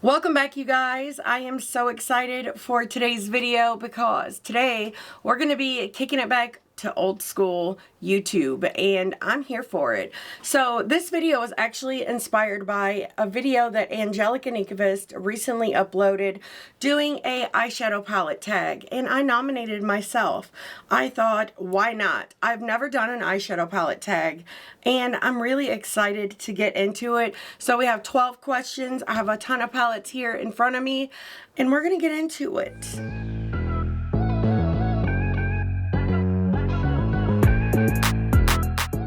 Welcome back, you guys. I am so excited for today's video because today we're going to be kicking it back to old school YouTube, and I'm here for it. So this video was actually inspired by a video that Angelica Nyqvist recently uploaded doing a eyeshadow palette tag, and I nominated myself. I thought, why not? I've never done an eyeshadow palette tag, and I'm really excited to get into it. So we have 12 questions. I have a ton of palettes here in front of me, and we're gonna get into it.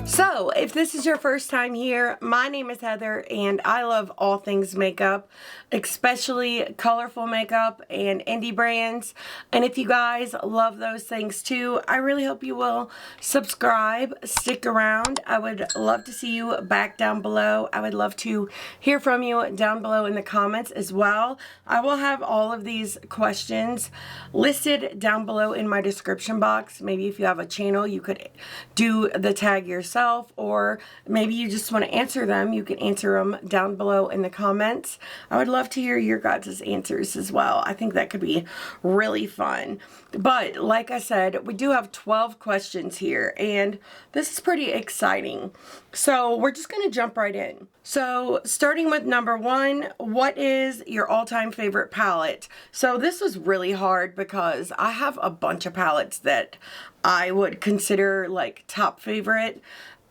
So, if this is your first time here, my name is Heather and I love all things makeup, especially colorful makeup and indie brands. And if you guys love those things too, I really hope you will subscribe, stick around. I would love to see you back down below. I would love to hear from you down below in the comments as well. I will have all of these questions listed down below in my description box. Maybe if you have a channel, you could do the tag yourself, or maybe you just want to answer them. You can answer them down below in the comments. I would love to hear your guys' answers as well. I think that could be really fun. But like I said, we do have 12 questions here, and this is pretty exciting. So we're just going to jump right in. So starting with number one, what is your all-time favorite palette? So this was really hard because I have a bunch of palettes that I would consider like top favorite,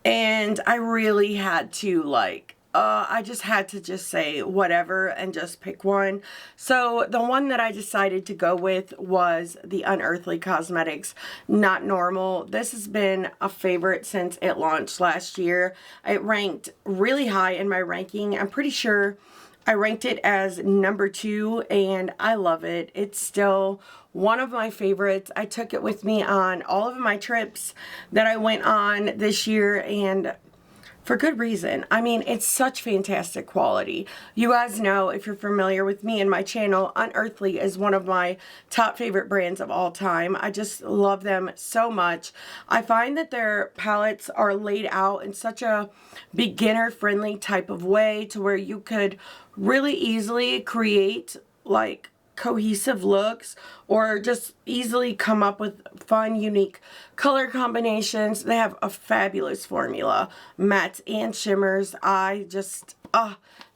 and I really had to I just had to say whatever and just pick one. So the one that I decided to go with was the Unearthly Cosmetics Not Normal. This has been a favorite since it launched last year. It ranked really high in my ranking. I'm pretty sure I ranked it as number 2, and I love it. It's still one of my favorites. I took it with me on all of my trips that I went on this year, and for good reason. I mean, it's such fantastic quality. You guys know, if you're familiar with me and my channel, Unearthly is one of my top favorite brands of all time. I just love them so much. I find that their palettes are laid out in such a beginner-friendly type of way to where you could really easily create like cohesive looks or just easily come up with fun, unique color combinations. They have a fabulous formula, mattes and shimmers.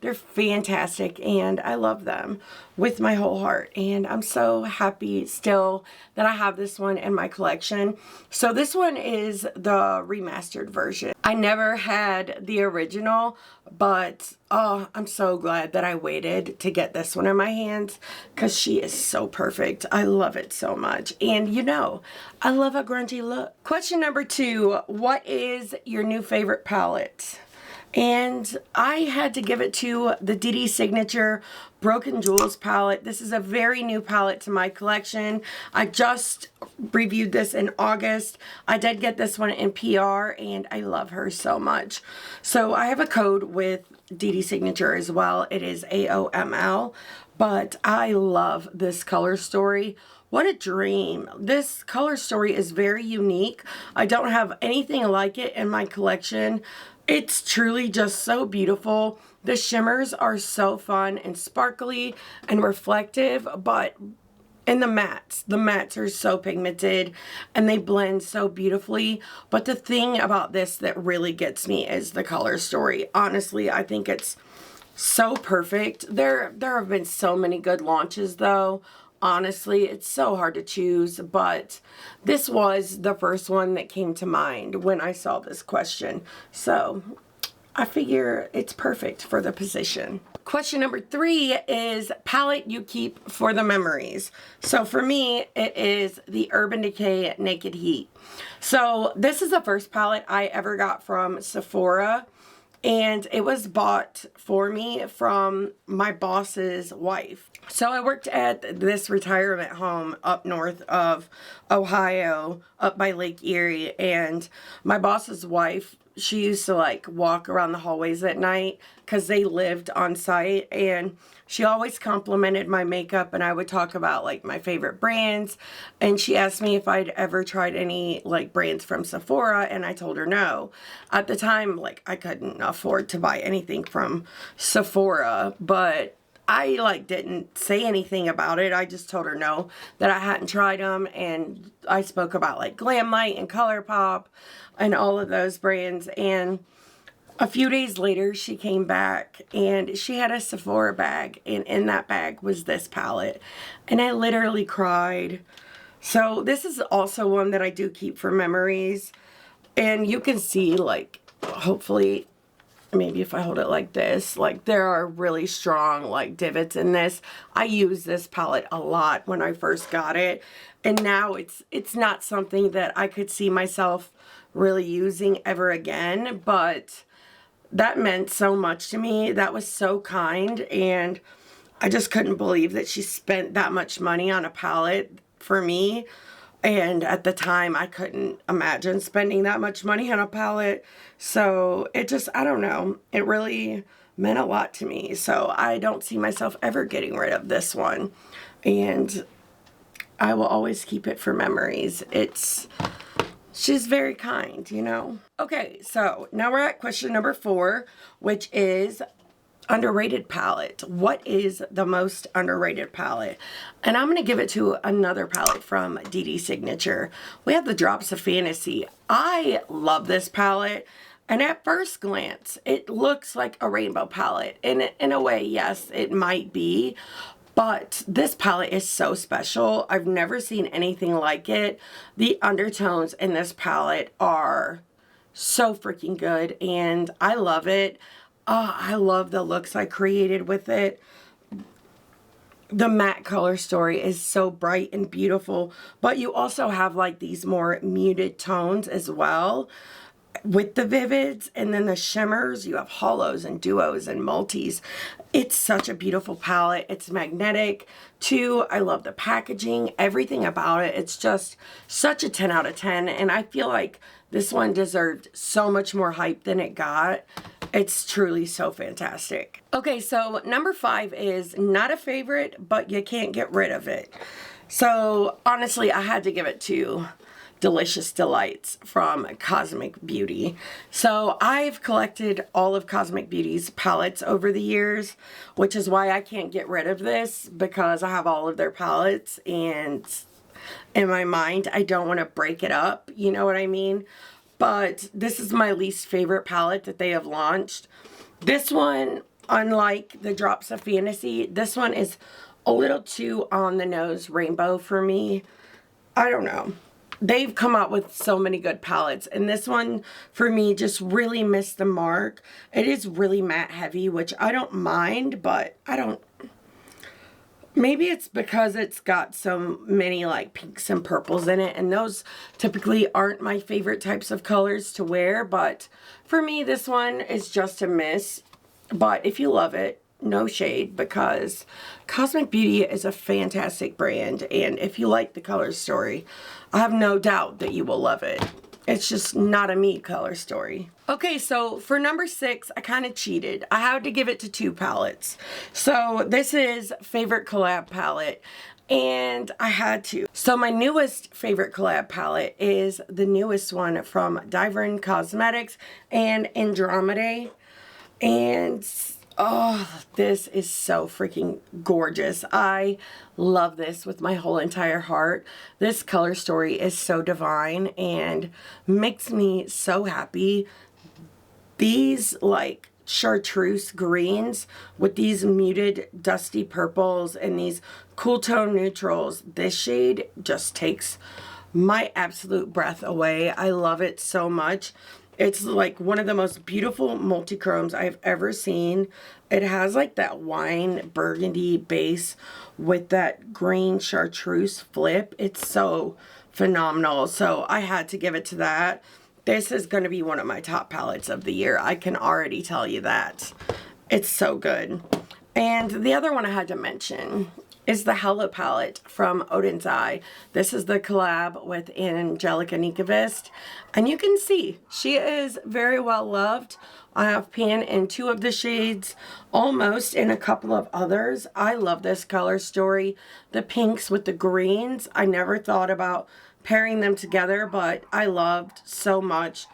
They're fantastic, and I love them with my whole heart, and I'm so happy still that I have this one in my collection. So this one is the remastered version. I never had the original, but I'm so glad that I waited to get this one in my hands because she is so perfect. I love it so much, and you know, I love a grungy look. Question number 2, what is your new favorite palette? And I had to give it to the DD Signature Broken Jewels palette. This is a very new palette to my collection. I just reviewed this in August. I did get this one in PR, and I love her so much. So I have a code with DD Signature as well. It is AOML, but I love this color story. What a dream. This color story is very unique. I don't have anything like it in my collection. It's truly just so beautiful. The shimmers are so fun and sparkly and reflective, but in the mattes are so pigmented and they blend so beautifully. But the thing about this that really gets me is the color story. Honestly, I think it's so perfect. There have been so many good launches though. Honestly, it's so hard to choose, but this was the first one that came to mind when I saw this question. So I figure it's perfect for the position. Question number 3 is palette you keep for the memories. So for me, it is the Urban Decay Naked Heat. So this is the first palette I ever got from Sephora, and it was bought for me from my boss's wife. So I worked at this retirement home up north of Ohio, up by Lake Erie, and my boss's wife, she used to like walk around the hallways at night because they lived on site, and she always complimented my makeup, and I would talk about like my favorite brands, and she asked me if I'd ever tried any like brands from Sephora, and I told her no. At the time, like, I couldn't afford to buy anything from Sephora, but I like didn't say anything about it. I just told her no, that I hadn't tried them, and I spoke about like Glamlight and ColourPop and all of those brands. And a few days later, she came back and she had a Sephora bag, and in that bag was this palette, and I literally cried. So this is also one that I do keep for memories, and you can see, like, hopefully, maybe if I hold it like this, like there are really strong like divots in this. I used this palette a lot when I first got it, and now it's not something that I could see myself really using ever again, but that meant so much to me. That was so kind, and I just couldn't believe that she spent that much money on a palette for me. And at the time, I couldn't imagine spending that much money on a palette. So it just, I don't know, it really meant a lot to me. So I don't see myself ever getting rid of this one. And I will always keep it for memories. She's very kind, you know. Okay, so now we're at question number 4, which is underrated palette. What is the most underrated palette? And I'm going to give it to another palette from DD Signature. We have the Drops of Fantasy. I love this palette, and at first glance it looks like a rainbow palette, and in a way, yes, it might be, but this palette is so special. I've never seen anything like it. The undertones in this palette are so freaking good, and I love it. Oh, I love the looks I created with it. The matte color story is so bright and beautiful, but you also have like these more muted tones as well with the vivids, and then the shimmers. You have hollows and duos and multis. It's such a beautiful palette. It's magnetic too. I love the packaging, everything about it. It's just such a 10 out of 10, and I feel like this one deserved so much more hype than it got. It's truly so fantastic. Okay, so number 5 is not a favorite, but you can't get rid of it. So honestly, I had to give it to Delicious Delights from Cosmic Beauty. So I've collected all of Cosmic Beauty's palettes over the years, which is why I can't get rid of this, because I have all of their palettes, and in my mind, I don't want to break it up, you know what I mean? But this is my least favorite palette that they have launched. This one, unlike the Drops of Fantasy, this one is a little too on the nose rainbow for me. I don't know. They've come out with so many good palettes, and this one for me just really missed the mark. It is really matte heavy, which I don't mind, but I don't. Maybe it's because it's got so many like pinks and purples in it, and those typically aren't my favorite types of colors to wear, but for me this one is just a miss. But if you love it, no shade, because Cosmic Beauty is a fantastic brand, and if you like the color story, I have no doubt that you will love it. It's just not a me color story. Okay, so for number 6, I kind of cheated. I had to give it to 2 palettes. So this is favorite collab palette, and I had to. So my newest favorite collab palette is the newest one from DIEVERUNE Cosmetics and Andromedae. And oh, this is so freaking gorgeous. I love this with my whole entire heart. This color story is so divine and makes me so happy. These like chartreuse greens with these muted dusty purples and these cool tone neutrals, this shade just takes my absolute breath away. I love it so much. It's like one of the most beautiful multi-chromes I've ever seen. It has like that wine burgundy base with that green chartreuse flip. It's so phenomenal. So I had to give it to that. This is going to be one of my top palettes of the year. I can already tell you that. It's so good. And the other one I had to mention is the Hello palette from ODEN'S. This is the collab with Angelica Nyqvist, and you can see she is very well loved. I have pan in 2 of the shades, almost in a couple of others. I love this color story. The pinks with the greens, I never thought about pairing them together, but I loved so much.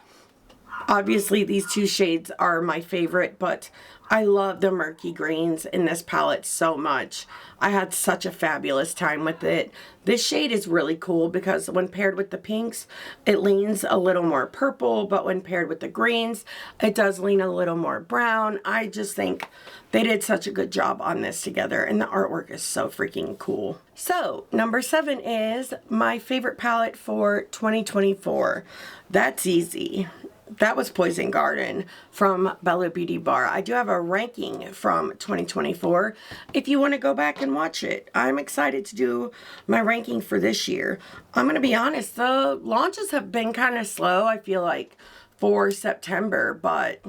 Obviously, these two shades are my favorite, but I love the murky greens in this palette so much. I had such a fabulous time with it. This shade is really cool because when paired with the pinks, it leans a little more purple, but when paired with the greens, it does lean a little more brown. I just think they did such a good job on this together, and the artwork is so freaking cool. So, number 7 is my favorite palette for 2024. That's easy. That was Poison Garden from Bella Beauty Bar. I do have a ranking from 2024 if you want to go back and watch it. I'm excited to do my ranking for this year. I'm going to be honest, the launches have been kind of slow, I feel like, for September, but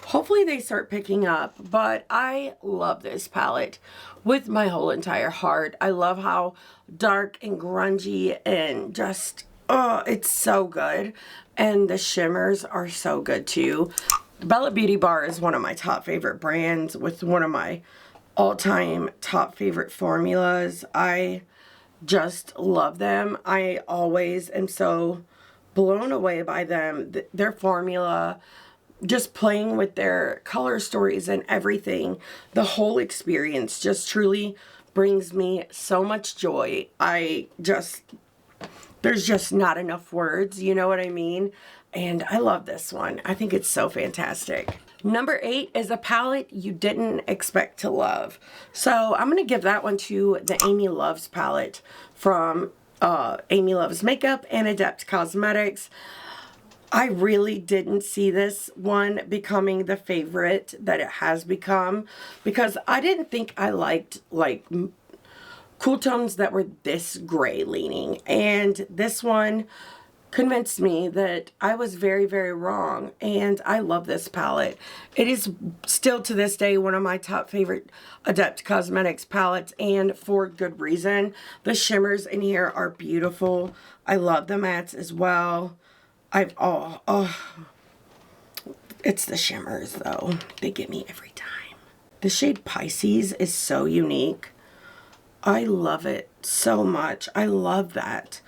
hopefully they start picking up. But I love this palette with my whole entire heart. I love how dark and grungy and just, oh, it's so good. And the shimmers are so good too. Bella Beauty Bar is one of my top favorite brands with one of my all-time top favorite formulas. I just love them. I always am so blown away by them. Their formula, just playing with their color stories and everything, the whole experience just truly brings me so much joy. There's just not enough words, you know what I mean? And I love this one. I think it's so fantastic. Number 8 is a palette you didn't expect to love. So I'm going to give that one to the Amy Loves palette from Amy Loves Makeup and Adept Cosmetics. I really didn't see this one becoming the favorite that it has become because I didn't think I liked like cool tones that were this gray leaning, and this one convinced me that I was very, very wrong, and I love this palette. It is still to this day one of my top favorite Adept Cosmetics palettes, and for good reason. The shimmers in here are beautiful. I love the mattes as well. It's the shimmers though. They get me every time. The shade Pisces is so unique. I love it so much. I love that.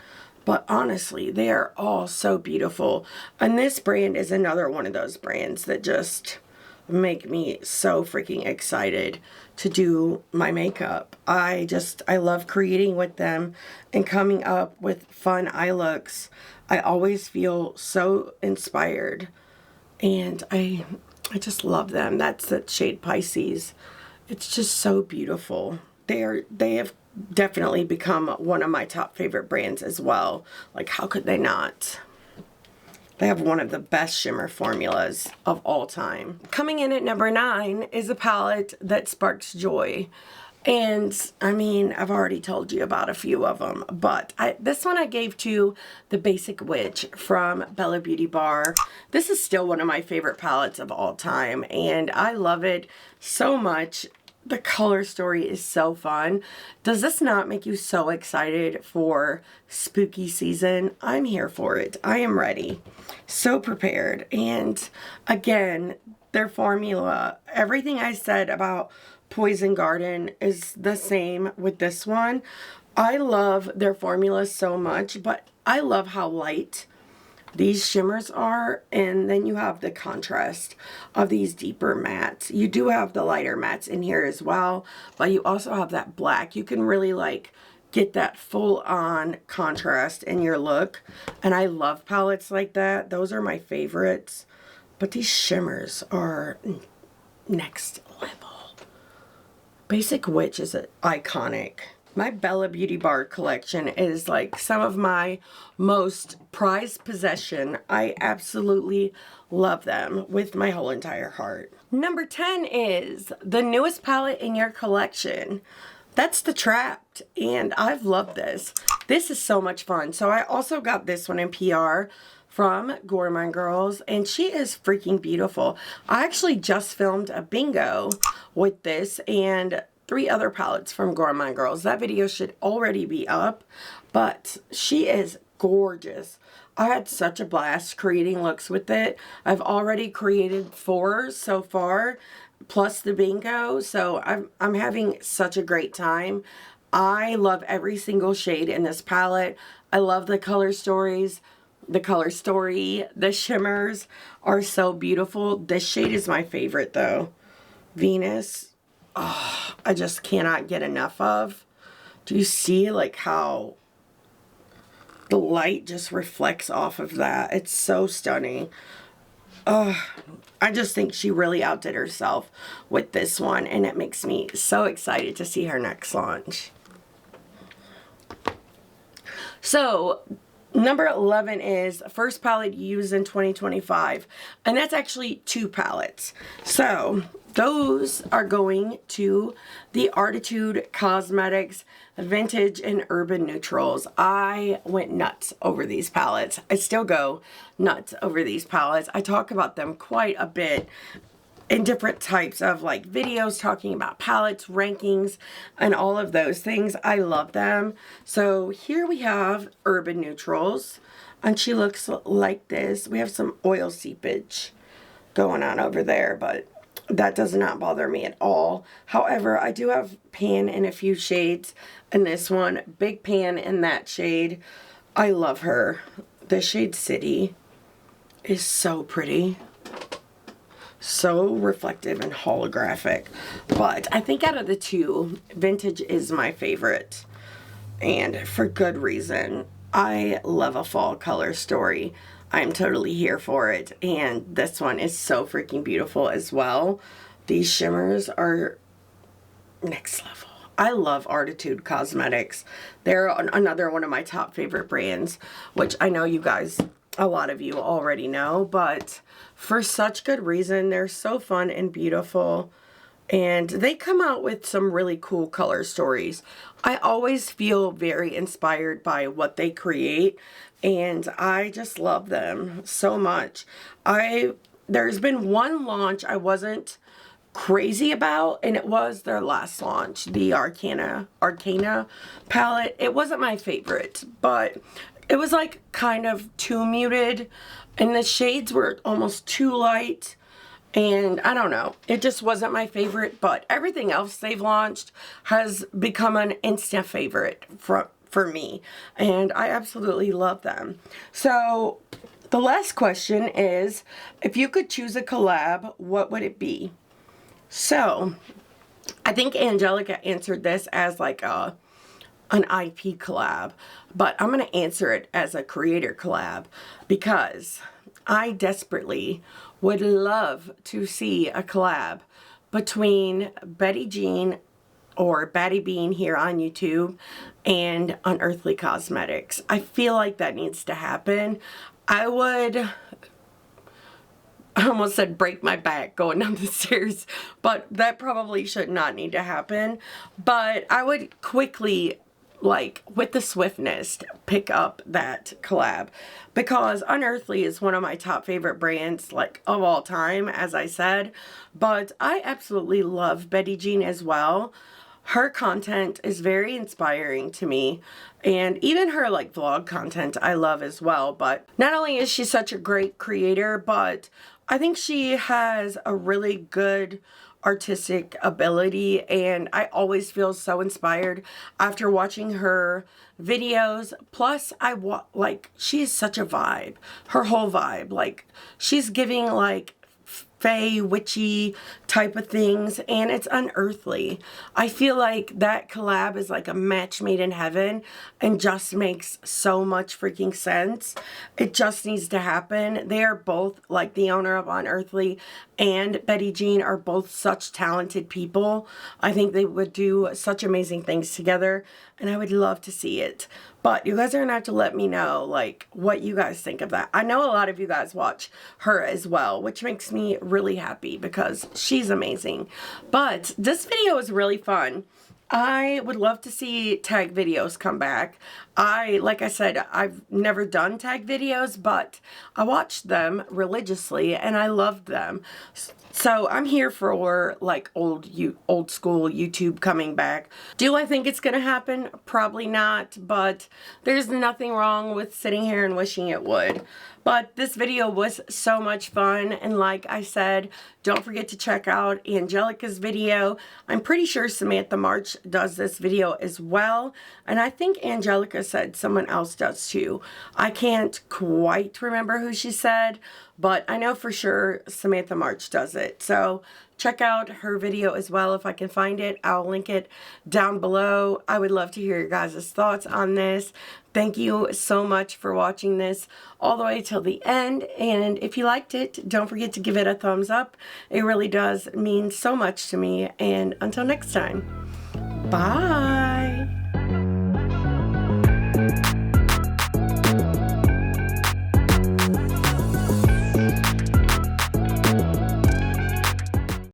But honestly, they are all so beautiful. And this brand is another one of those brands that just make me so freaking excited to do my makeup. I love creating with them and coming up with fun eye looks. I always feel so inspired. And I just love them. That's that shade Pisces. It's just so beautiful. They have definitely become one of my top favorite brands as well. Like, how could they not? They have one of the best shimmer formulas of all time. Coming in at number 9 is a palette that sparks joy. And I mean, I've already told you about a few of them, but this one I gave to the Basic Witch from Bella Beauty Bar. This is still one of my favorite palettes of all time, and I love it so much. The color story is so fun. Does this not make you so excited for spooky season? I'm here for it. I am ready. So prepared. And again, their formula, everything I said about Poison Garden is the same with this one. I love their formula so much, but I love how light these shimmers are, and then you have the contrast of these deeper mattes. You do have the lighter mattes in here as well, but you also have that black. You can really like get that full on contrast in your look, and I love palettes like that. Those are my favorites, but these shimmers are next level. Basic Witch is iconic. My Bella Beauty Bar collection is like some of my most prized possession. I absolutely love them with my whole entire heart. Number 10 is the newest palette in your collection. That's the Trapped, and I've loved this. This is so much fun. So I also got this one in PR from Gourmand Girls, and she is freaking beautiful. I actually just filmed a bingo with this and 3 other palettes from Gourmand Girls. That video should already be up, but she is gorgeous. I had such a blast creating looks with it. I've already created 4 so far, plus the bingo, so I'm having such a great time. I love every single shade in this palette. I love the color stories. the color story. The shimmers are so beautiful. This shade is my favorite though. Venus. Oh, I just cannot get enough of. Do you see like how the light just reflects off of that? It's so stunning. I just think she really outdid herself with this one, and it makes me so excited to see her next launch. So, number 11 is first palette used in 2025, and that's actually 2 palettes. So, those are going to the ARTTITUDE Cosmetics Vintage and Urban Neutrals. I went nuts over these palettes. I still go nuts over these palettes. I talk about them quite a bit in different types of like videos talking about palettes, rankings, and all of those things. I love them. So here we have Urban Neutrals, and she looks like this. We have some oil seepage going on over there, but that does not bother me at all. However, I do have pan in a few shades in this one. Big pan in that shade. I love her. The shade City is so pretty. So reflective and holographic. But I think out of the 2, Vintage is my favorite. And for good reason. I love a fall color story. I'm totally here for it, and this one is so freaking beautiful as well. These shimmers are next level. I love ARTTITUDE Cosmetics. They're another one of my top favorite brands, which I know you guys, a lot of you already know, but for such good reason. They're so fun and beautiful, and they come out with some really cool color stories. I always feel very inspired by what they create, and I just love them so much. There's been one launch I wasn't crazy about, and it was their last launch, the Arcana palette. It wasn't my favorite, but it was like kind of too muted, and the shades were almost too light. And I don't know, it just wasn't my favorite, but everything else they've launched has become an instant favorite for me, and I absolutely love them. So the last question is, if you could choose a collab, what would it be? So I think Angelica answered this as like an IP collab, but I'm going to answer it as a creator collab, because I desperately would love to see a collab between Betty Jean, or Batty Bean here on YouTube, and Unearthly Cosmetics. I feel like that needs to happen. I almost said break my back going down the stairs, but that probably should not need to happen. But I would quickly, like with the swiftness, pick up that collab, because Unearthly is one of my top favorite brands, like of all time, as I said. But I absolutely love Betty Jean as well. Her content is very inspiring to me, and even her like vlog content I love as well. But not only is she such a great creator, but I think she has a really good artistic ability, and I always feel so inspired after watching her videos. Plus like she's such a vibe. Her whole vibe, like she's giving like fae, witchy type of things, and it's unearthly. I feel like that collab is like a match made in heaven, and just makes so much freaking sense. It just needs to happen. They are both, like the owner of Unearthly and Betty Jean, are both such talented people. I think they would do such amazing things together, and I would love to see it. But you guys are gonna have to let me know like what you guys think of that. I know a lot of you guys watch her as well, which makes me really happy because she's amazing. But this video was really fun. I would love to see tag videos come back. Like I said, I've never done tag videos, but I watched them religiously and I loved them. So I'm here for like old school YouTube coming back. Do I think it's gonna happen? Probably not, but there's nothing wrong with sitting here and wishing it would. But this video was so much fun, and like I said, don't forget to check out Angelica's video. I'm pretty sure Samantha March does this video as well, and I think Angelica said someone else does too. I can't quite remember who she said, but I know for sure Samantha March does it. So check out her video as well if I can find it. I'll link it down below. I would love to hear your guys' thoughts on this. Thank you so much for watching this all the way till the end. And if you liked it, don't forget to give it a thumbs up. It really does mean so much to me. And until next time, bye.